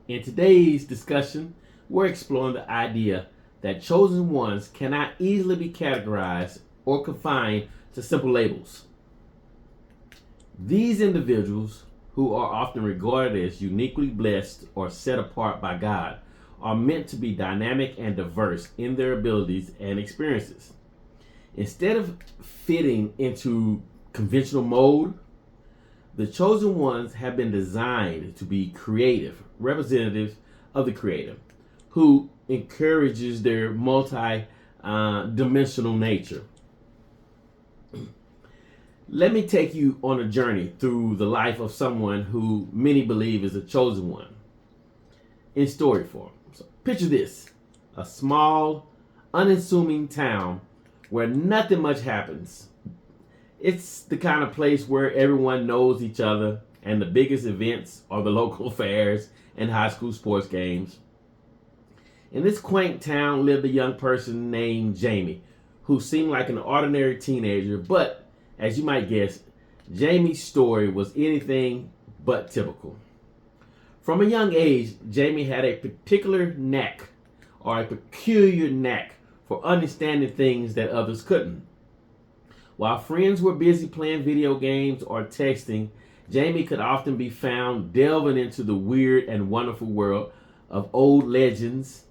In today's discussion, we're exploring the idea that chosen ones cannot easily be categorized or confined to simple labels. These individuals, who are often regarded as uniquely blessed or set apart by God, are meant to be dynamic and diverse in their abilities and experiences. Instead of fitting into conventional mold, the chosen ones have been designed to be creative representatives of the Creator, who encourages their multi-dimensional nature. Let me take you on a journey through the life of someone who many believe is a chosen one in story form. So picture this: a small, unassuming town where nothing much happens. It's the kind of place where everyone knows each other, and the biggest events are the local fairs and high school sports games. In this quaint town lived a young person named Jamie, who seemed like an ordinary teenager, but as you might guess, Jamie's story was anything but typical. From a young age, Jamie had a particular knack, or a peculiar knack, for understanding things that others couldn't. While friends were busy playing video games or texting, Jamie could often be found delving into the weird and wonderful world of old legends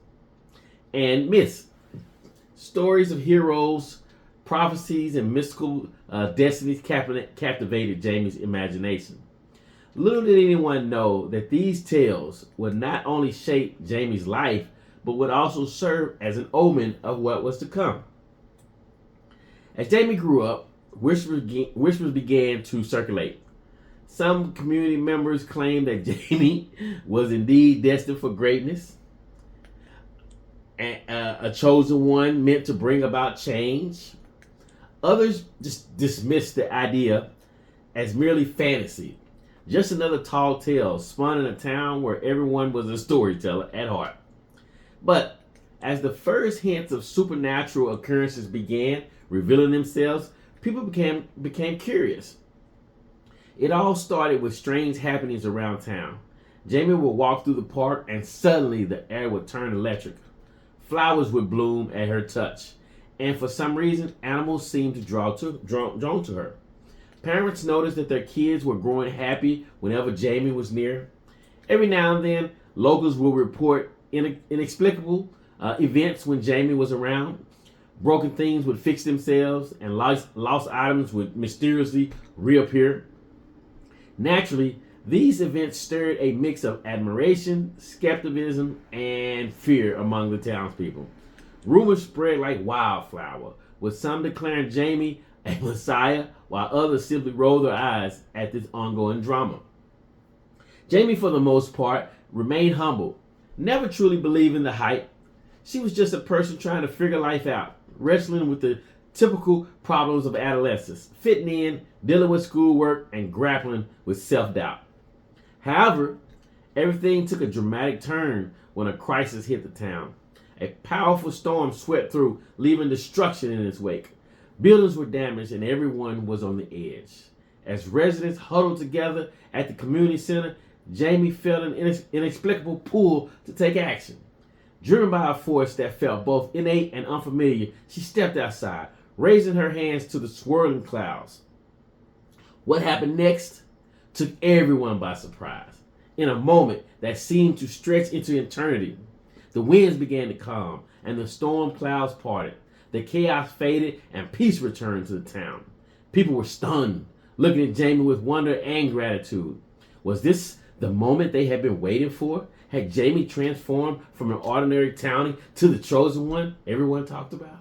and myths. Stories of heroes, prophecies, and mystical destinies captivated Jamie's imagination. Little did anyone know that these tales would not only shape Jamie's life, but would also serve as an omen of what was to come. As Jamie grew up, whispers began to circulate. Some community members claimed that Jamie was indeed destined for greatness, a chosen one meant to bring about change. Others just dismissed the idea as merely fantasy, just another tall tale spun in a town where everyone was a storyteller at heart. But as the first hints of supernatural occurrences began revealing themselves, people became curious. It all started with strange happenings around town. Jamie would walk through the park and suddenly the air would turn electric. Flowers would bloom at her touch, and for some reason, animals seemed to drawn to her. Parents noticed that their kids were growing happy whenever Jamie was near. Every now and then, locals will report inexplicable events when Jamie was around. Broken things would fix themselves, and lost items would mysteriously reappear. Naturally, these events stirred a mix of admiration, skepticism, and fear among the townspeople. Rumors spread like wildfire, with some declaring Jamie a messiah, while others simply rolled their eyes at this ongoing drama. Jamie, for the most part, remained humble, never truly believing the hype. She was just a person trying to figure life out, wrestling with the typical problems of adolescence, fitting in, dealing with schoolwork, and grappling with self-doubt. However, everything took a dramatic turn when a crisis hit the town. A powerful storm swept through, leaving destruction in its wake. Buildings were damaged and everyone was on the edge. As residents huddled together at the community center, Jamie felt an inexplicable pull to take action. Driven by a force that felt both innate and unfamiliar, she stepped outside, raising her hands to the swirling clouds. What happened next took everyone by surprise. In a moment that seemed to stretch into eternity, the winds began to calm and the storm clouds parted. The chaos faded and peace returned to the town. People were stunned, looking at Jamie with wonder and gratitude. Was this the moment they had been waiting for? Had Jamie transformed from an ordinary townie to the chosen one everyone talked about?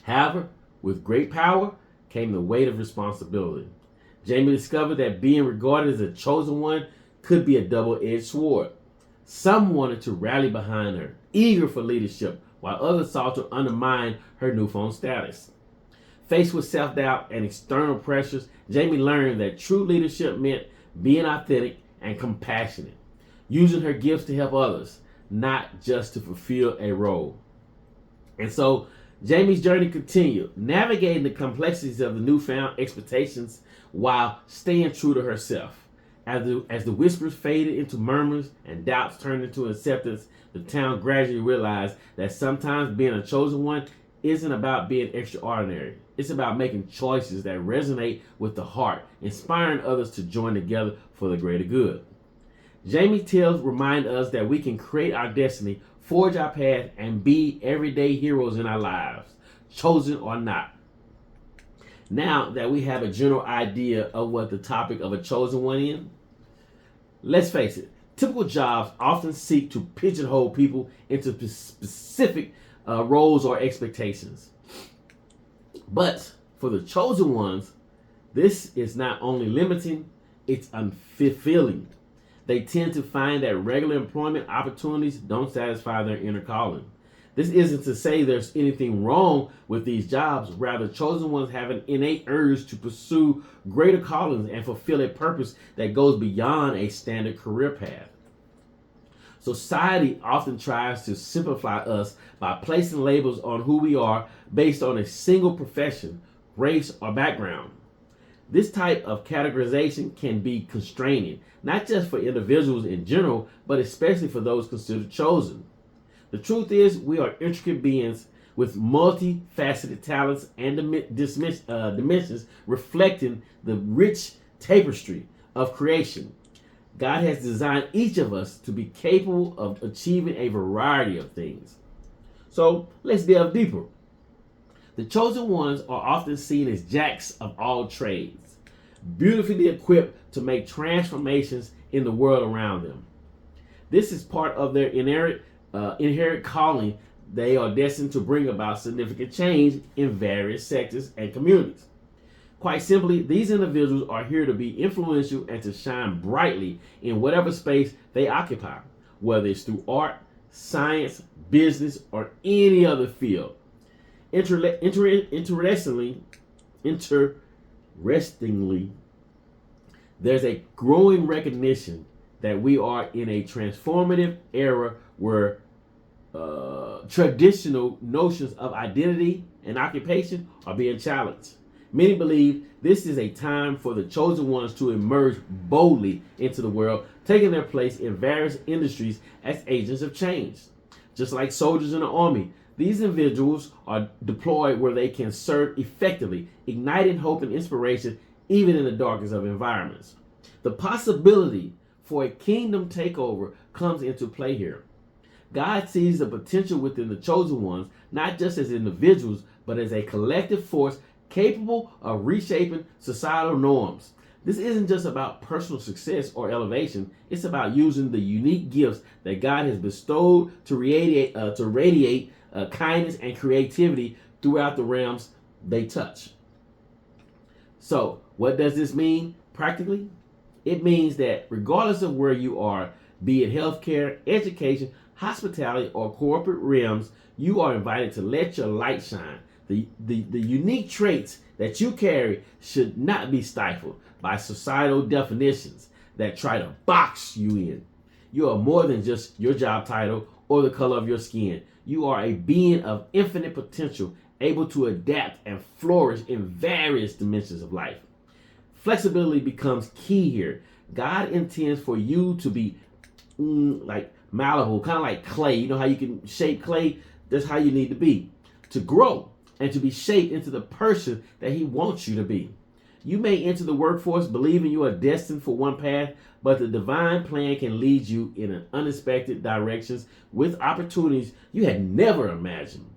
However, with great power came the weight of responsibility. Jamie discovered that being regarded as a chosen one could be a double-edged sword. Some wanted to rally behind her, eager for leadership, while others sought to undermine her newfound status. Faced with self-doubt and external pressures, Jamie learned that true leadership meant being authentic and compassionate, using her gifts to help others, not just to fulfill a role. And so Jamie's journey continued, navigating the complexities of the newfound expectations while staying true to herself. As the whispers faded into murmurs and doubts turned into acceptance, the town gradually realized that sometimes being a chosen one isn't about being extraordinary. It's about making choices that resonate with the heart, inspiring others to join together for the greater good. Jamie's tales remind us that we can create our destiny, forge our path, and be everyday heroes in our lives, chosen or not. Now that we have a general idea of what the topic of a chosen one is, let's face it, typical jobs often seek to pigeonhole people into specific roles or expectations. But for the chosen ones, this is not only limiting, it's unfulfilling. They tend to find that regular employment opportunities don't satisfy their inner calling. This isn't to say there's anything wrong with these jobs. Rather, chosen ones have an innate urge to pursue greater callings and fulfill a purpose that goes beyond a standard career path. Society often tries to simplify us by placing labels on who we are based on a single profession, race, or background. This type of categorization can be constraining, not just for individuals in general, but especially for those considered chosen. The truth is, we are intricate beings with multifaceted talents and dimensions reflecting the rich tapestry of creation. God has designed each of us to be capable of achieving a variety of things. So let's delve deeper. The chosen ones are often seen as jacks of all trades, beautifully equipped to make transformations in the world around them. This is part of their inherent calling. They are destined to bring about significant change in various sectors and communities. Quite simply, these individuals are here to be influential and to shine brightly in whatever space they occupy, whether it's through art, science, business, or any other field. Interestingly, there's a growing recognition that we are in a transformative era where traditional notions of identity and occupation are being challenged. Many believe this is a time for the chosen ones to emerge boldly into the world, taking their place in various industries as agents of change. Just like soldiers in the army, these individuals are deployed where they can serve effectively, igniting hope and inspiration even in the darkest of environments. The possibility for a kingdom takeover comes into play here. God sees the potential within the chosen ones, not just as individuals, but as a collective force capable of reshaping societal norms. This isn't just about personal success or elevation. It's about using the unique gifts that God has bestowed to radiate kindness and creativity throughout the realms they touch. So, what does this mean practically? It means that regardless of where you are, be it healthcare, education, hospitality, or corporate realms, you are invited to let your light shine. The unique traits that you carry should not be stifled by societal definitions that try to box you in. You are more than just your job title or the color of your skin. You are a being of infinite potential, able to adapt and flourish in various dimensions of life. Flexibility becomes key here. God intends for you to be like malleable, kind of like clay. You know how you can shape clay? That's how you need to be. To grow and to be shaped into the person that He wants you to be. You may enter the workforce believing you are destined for one path, but the divine plan can lead you in unexpected directions with opportunities you had never imagined.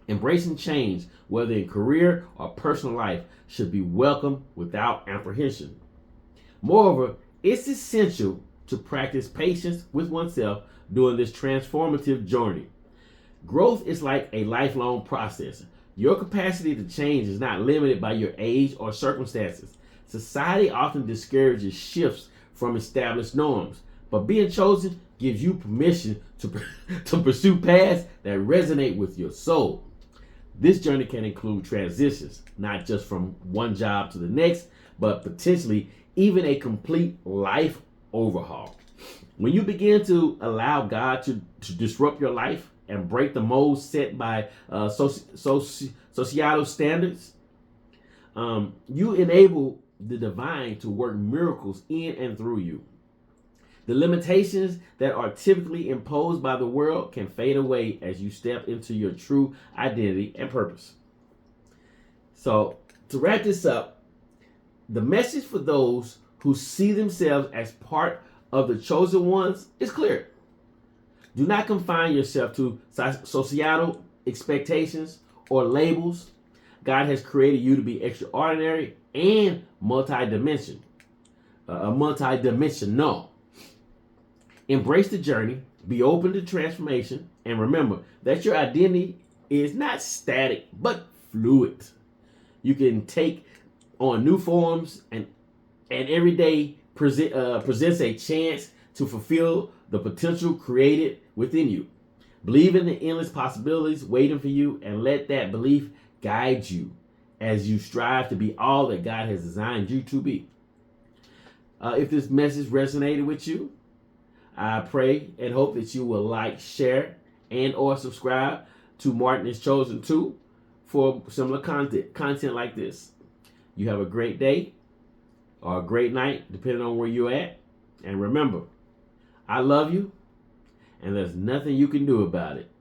Embracing change, whether in career or personal life, should be welcomed without apprehension. Moreover, it's essential to practice patience with oneself during this transformative journey. Growth is like a lifelong process. Your capacity to change is not limited by your age or circumstances. Society often discourages shifts from established norms, but being chosen gives you permission to pursue paths that resonate with your soul. This journey can include transitions, not just from one job to the next, but potentially even a complete life overhaul. When you begin to allow God to disrupt your life and break the mold set by societal standards, you enable the divine to work miracles in and through you. The limitations that are typically imposed by the world can fade away as you step into your true identity and purpose. So, to wrap this up, the message for those who see themselves as part of the chosen ones is clear. Do not confine yourself to societal expectations or labels. God has created you to be extraordinary and multidimensional. Embrace the journey, be open to transformation, and remember that your identity is not static but fluid. You can take on new forms, and every day presents a chance to fulfill the potential created within you. Believe in the endless possibilities waiting for you, and let that belief guide you as you strive to be all that God has designed you to be. If this message resonated with you, I pray and hope that you will like, share, and or subscribe to Martin is Chosen 2 for similar content like this. You have a great day or a great night, depending on where you're at. And remember, I love you, and there's nothing you can do about it.